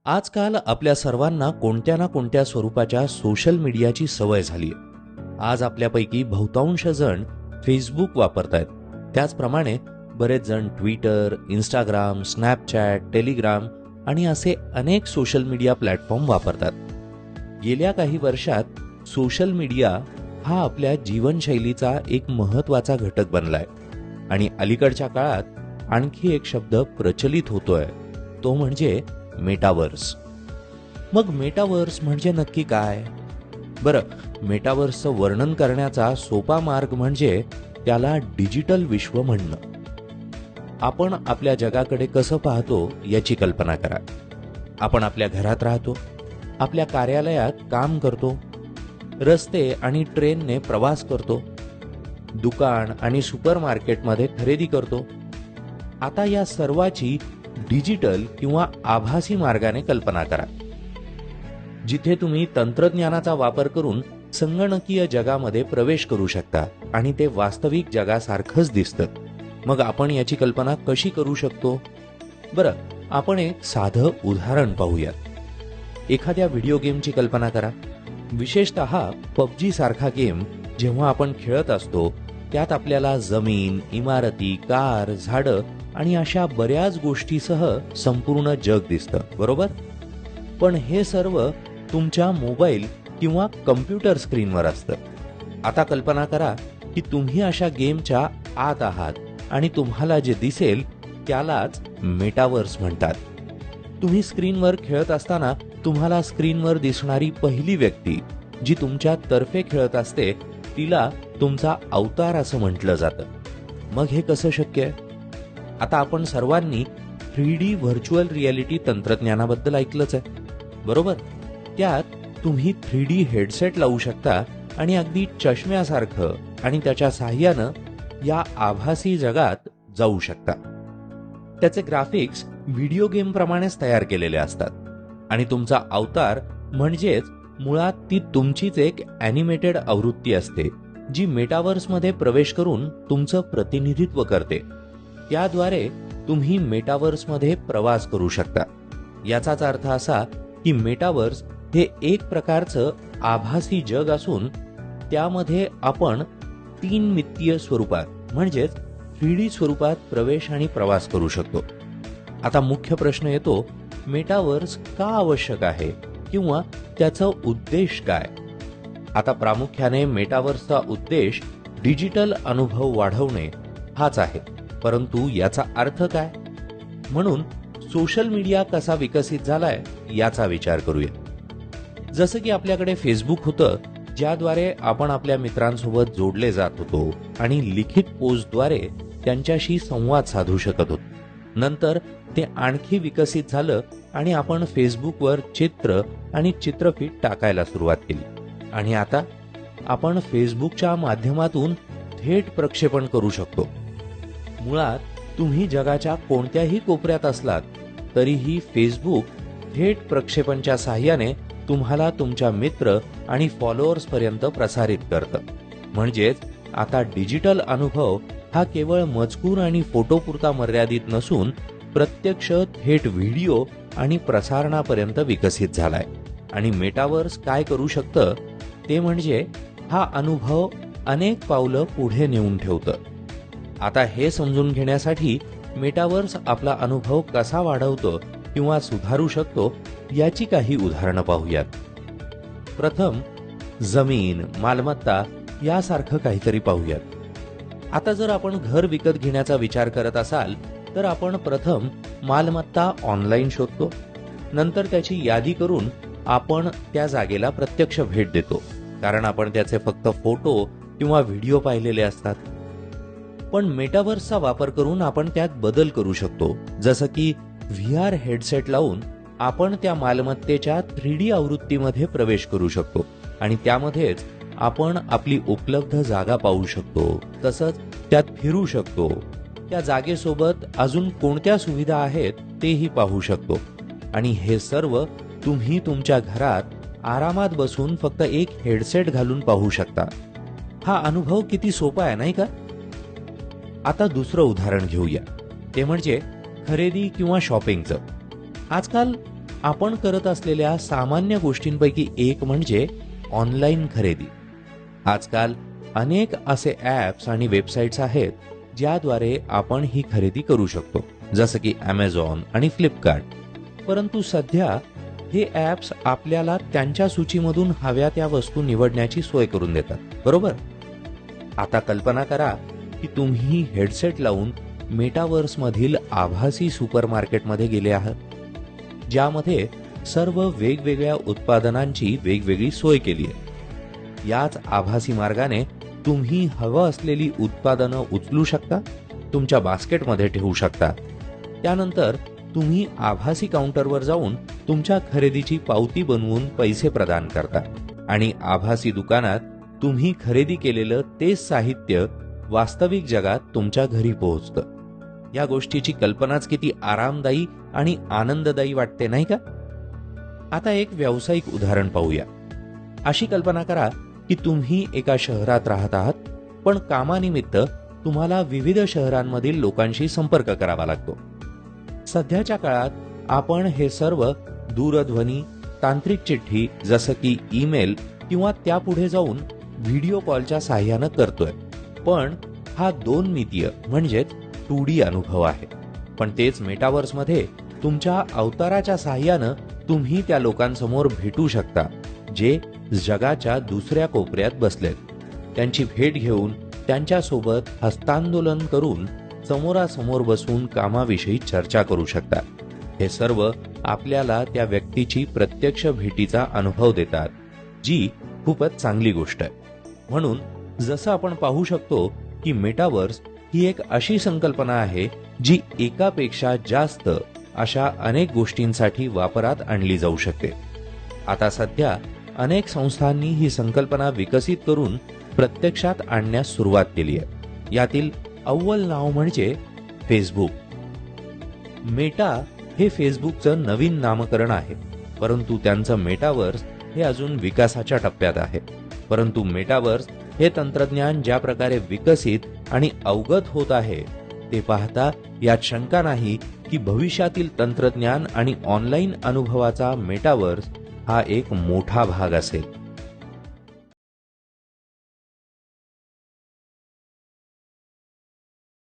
आजकाल आपल्या सर्वांना कोणत्या ना कोणत्या स्वरूपाच्या सोशल मीडियाची सवय झाली आहे. आज आपल्यापैकी बहुतांश जण फेसबुक वापरतायत. त्याचप्रमाणे बरेच जण ट्विटर, इंस्टाग्राम, स्नॅपचॅट, टेलिग्राम आणि असे अनेक सोशल मीडिया प्लॅटफॉर्म वापरतात. गेल्या काही वर्षात सोशल मीडिया हा आपल्या जीवनशैलीचा एक महत्त्वाचा घटक बनलाय आणि अलीकडच्या काळात आणखी एक शब्द प्रचलित होतोय, तो म्हणजे मेटावर्स. मग मेटावर्स म्हणजे नक्की काय? बरं, मेटावर्सचं वर्णन करण्याचा सोपा मार्ग म्हणजे त्याला डिजिटल विश्व म्हणणं. आपण आपल्या जगाकडे कसं पाहतो याची कल्पना करा. आपण आपल्या घरात राहतो, आपल्या कार्यालयात काम करतो, रस्ते आणि ट्रेनने प्रवास करतो, दुकान आणि सुपरमार्केटमध्ये खरेदी करतो. आता या सर्वाची डिजिटल किंवा आभासी मार्गाने कल्पना करा. जिथे तुम्ही तंत्रज्ञानाचा वापर करून संगणकीय जगामध्ये प्रवेश करू शकता आणि ते वास्तविक जगासारखंच दिसतं. मग आपण याची कल्पना कशी करू शकतो? बरं, आपण एक साधं उदाहरण पाहूयात. एखाद्या व्हिडिओ गेमची कल्पना करा. विशेषतः PUBG सारखा गेम जेव्हा आपण खेळत असतो त्यात आपल्याला जमीन, इमारती, कार, झाडं आणि अशा बऱ्याच गोष्टीसह संपूर्ण जग दिसतं, बरोबर? पण हे सर्व तुमच्या मोबाईल किंवा कम्प्युटर स्क्रीनवर असतं. आता कल्पना करा की तुम्ही अशा गेमच्या आत आहात आणि तुम्हाला जे दिसेल त्यालाच मेटावर्स म्हणतात. तुम्ही स्क्रीनवर खेळत असताना तुम्हाला स्क्रीनवर दिसणारी पहिली व्यक्ती जी तुमच्या तर्फे खेळत असते तिला तुमचा अवतार असं म्हटलं जातं. मग हे कसं शक्य आहे? आता आपण सर्वांनी 3D व्हर्च्युअल रियालिटी तंत्रज्ञानाबद्दल ऐकलंच आहे, बरोबर? त्यात तुम्ही 3D हेडसेट लावू शकता आणि अगदी चष्म्यासारखं आणि त्याच्या साहाय्यानं या आभासी जगात जाऊ शकता. त्याचे ग्राफिक्स व्हिडिओ गेम प्रमाणेच तयार केलेले असतात आणि तुमचा अवतार म्हणजेच मुळात ती तुमचीच एक ॲनिमेटेड आवृत्ती असते जी मेटावर्समध्ये प्रवेश करून तुमचं प्रतिनिधित्व करते. त्याद्वारे तुम्ही मेटावर्समध्ये प्रवास करू शकता. याचाच अर्थ असा की मेटावर्स हे एक प्रकारचं आभासी जग असून त्यामध्ये आपण 3 मितीय स्वरूपात म्हणजेच 3D स्वरूपात प्रवेश आणि प्रवास करू शकतो. आता मुख्य प्रश्न येतो, मेटावर्स का आवश्यक आहे किंवा त्याचा उद्देश काय? आता प्रामुख्याने मेटावर्सचा उद्देश डिजिटल अनुभव वाढवणे हाच आहे. परंतु याचा अर्थ काय? म्हणून सोशल मीडिया कसा विकसित झालाय याचा विचार करूया. जसं की आपल्याकडे फेसबुक होतं, ज्याद्वारे आपण आपल्या मित्रांसोबत जोडले जात होतो आणि लिखित पोस्टद्वारे त्यांच्याशी संवाद साधू शकत होतो. नंतर ते आणखी विकसित झालं आणि आपण फेसबुकवर चित्र आणि चित्रफित टाकायला सुरुवात केली आणि आता आपण फेसबुकच्या माध्यमातून थेट प्रक्षेपण करू शकतो. मुळात तुम्ही जगाच्या कोणत्याही कोपऱ्यात असलात तरीही फेसबुक थेट प्रक्षेपणच्या साहाय्याने तुम्हाला तुमच्या मित्र आणि फॉलोअर्स पर्यंत प्रसारित करतं. म्हणजेच आता डिजिटल अनुभव हा केवळ मजकूर आणि फोटोपुरता मर्यादित नसून प्रत्यक्ष थेट व्हिडिओ आणि प्रसारणापर्यंत विकसित झालाय. आणि मेटावर्स काय करू शकतं ते म्हणजे हा अनुभव अनेक पावलं पुढे नेऊन ठेवतं. आता हे समजून घेण्यासाठी मेटावर्स आपला अनुभव कसा वाढवतो किंवा सुधारू शकतो याची काही उदाहरणं पाहूयात. प्रथम जमीन, मालमत्ता यासारखं काहीतरी पाहूयात. आता जर आपण घर विकत घेण्याचा विचार करत असाल तर आपण प्रथम मालमत्ता ऑनलाईन शोधतो. नंतर त्याची यादी करून आपण त्या जागेला प्रत्यक्ष भेट देतो, कारण आपण त्याचे फक्त फोटो किंवा व्हिडिओ पाहिलेले असतात. पण मेटावर्सचा वापर करून आपण त्यात बदल करू शकतो. जसं की VR हेडसेट लावून आपण त्या मालमत्तेच्या 3D आवृत्तीमध्ये प्रवेश करू शकतो आणि त्यामध्येच आपण आपली उपलब्ध जागा पाहू शकतो. तसंच त्यात फिरू शकतो. त्या जागेसोबत अजून कोणत्या सुविधा आहेत तेही पाहू शकतो. आणि हे सर्व तुम्ही तुमच्या घरात आरामात बसून फक्त एक हेडसेट घालून पाहू शकता. हा अनुभव किती सोपा आहे नाही का? आता दुसरं उदाहरण घेऊया, ते म्हणजे खरेदी किंवा शॉपिंगचं. आजकाल आपण करत असलेल्या सामान्य गोष्टींपैकी एक म्हणजे ऑनलाईन खरेदी. आजकाल अनेक असे ॲप्स आणि वेबसाईट्स आहेत ज्याद्वारे आपण ही खरेदी करू शकतो, जसं की Amazon आणि फ्लिपकार्ट. परंतु सध्या हे ॲप्स आपल्याला त्यांच्या सूचीमधून हव्या त्या वस्तू निवडण्याची सोय करून देतात, बरोबर? आता कल्पना करा की तुम्ही हेडसेट लावून मेटावर्समधील आभासी सुपरमार्केटमध्ये गेले आहात, ज्यामध्ये सर्व वेगवेगळ्या उत्पादनांची वेगवेगळी सोय केली आहे. याच आभासी मार्गाने तुम्ही हवं असलेली उत्पादनं उचलू शकता, तुमच्या बास्केटमध्ये ठेवू शकता. त्यानंतर तुम्ही आभासी काउंटरवर जाऊन तुमच्या खरेदीची पावती बनवून पैसे प्रदान करता आणि आभासी दुकानात तुम्ही खरेदी केलेलं तेच साहित्य वास्तविक जगात तुमच्या घरी पोहोचतं. या गोष्टीची कल्पनाच किती आरामदायी आणि आनंददायी वाटते नाही का? आता एक व्यावसायिक उदाहरण पाहूया. अशी कल्पना करा की तुम्ही एका शहरात राहत आहात, पण कामानिमित्त तुम्हाला विविध शहरांमधील लोकांशी संपर्क करावा लागतो. सध्याच्या काळात आपण हे सर्व दूरध्वनी, तांत्रिक चिठ्ठी जसं की ईमेल किंवा त्यापुढे जाऊन व्हिडिओ कॉलच्या साहाय्यानं करतोय. पण हा 2 मितीय म्हणजेच 2D अनुभव आहे. पण तेच मेटावर्समध्ये तुमच्या अवताराच्या साहाय्यानं तुम्ही त्या लोकांसमोर भेटू शकता जे जगाच्या दुसऱ्या कोपऱ्यात बसलेत. त्यांची भेट घेऊन त्यांच्यासोबत हस्तांदोलन करून समोरासमोर बसून कामाविषयी चर्चा करू शकता. हे सर्व आपल्याला त्या व्यक्तीची प्रत्यक्ष भेटीचा अनुभव देतात, जी खूपच चांगली गोष्ट आहे. म्हणून जसं आपण पाहू शकतो की मेटावर्स ही एक अशी संकल्पना आहे जी एकापेक्षा जास्त अशा अनेक गोष्टींसाठी वापरात आणली जाऊ शकते. आता सध्या अनेक संस्थांनी ही संकल्पना विकसित करून प्रत्यक्षात आणण्यास सुरुवात केली आहे. यातील अव्वल नाव म्हणजे फेसबुक. मेटा हे फेसबुकचं नवीन नामकरण आहे, परंतु त्यांचं मेटावर्स हे अजून विकासाच्या टप्प्यात आहे. परंतु मेटावर्स हे तंत्रज्ञान ज्या प्रकारे विकसित आणि अवगत होत आहे ते पाहता यात शंका नाही की भविष्यातील तंत्रज्ञान आणि ऑनलाईन अनुभवाचा मेटावर्स हा एक मोठा भाग असेल.